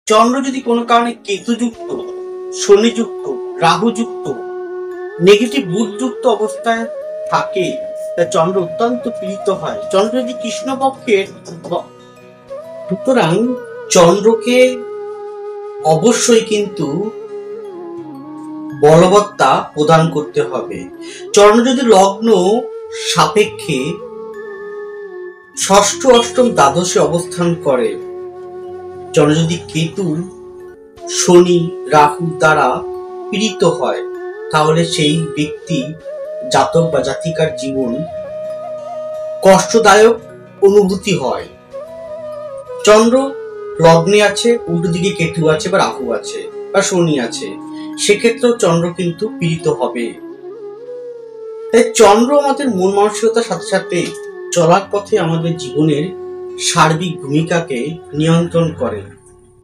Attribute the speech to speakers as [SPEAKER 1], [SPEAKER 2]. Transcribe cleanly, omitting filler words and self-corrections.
[SPEAKER 1] চন্দ্র যদি কোনো কারণে কেতুযুক্ত, শনিযুক্ত, রাহুযুক্ত, নেগেটিভ বুধযুক্ত অবস্থায় থাকে, তা চন্দ্র অত্যন্ত পীড়িত হয়। চন্দ্র যদি কৃষ্ণপক্ষের, সুতরাং চন্দ্রকে অবশ্যই কিন্তু বলবত্তা প্রদান করতে হবে। চন্দ্র যদি লগ্ন সাপেক্ষে ষষ্ঠ, অষ্টম, দ্বাদশে অবস্থান করে, চন্দ্র যদি কেতু, শনি, রাহু দ্বারা পীড়িত হয়, তাহলে সেই ব্যক্তি, জাতক বা জাতিকার জীবন কষ্টদায়ক অনুভূতি হয়। চন্দ্র লগ্নে আছে, উল্টো দিকে কেতু আছে বা রাহু আছে বা শনি আছে, সেক্ষেত্রেও চন্দ্র কিন্তু পীড়িত হবে। তাই চন্দ্র আমাদের মন মানসিকতার সাথে সাথে চলার পথে আমাদের জীবনের সার্বিক ভূমিকাকে নিয়ন্ত্রণ করে।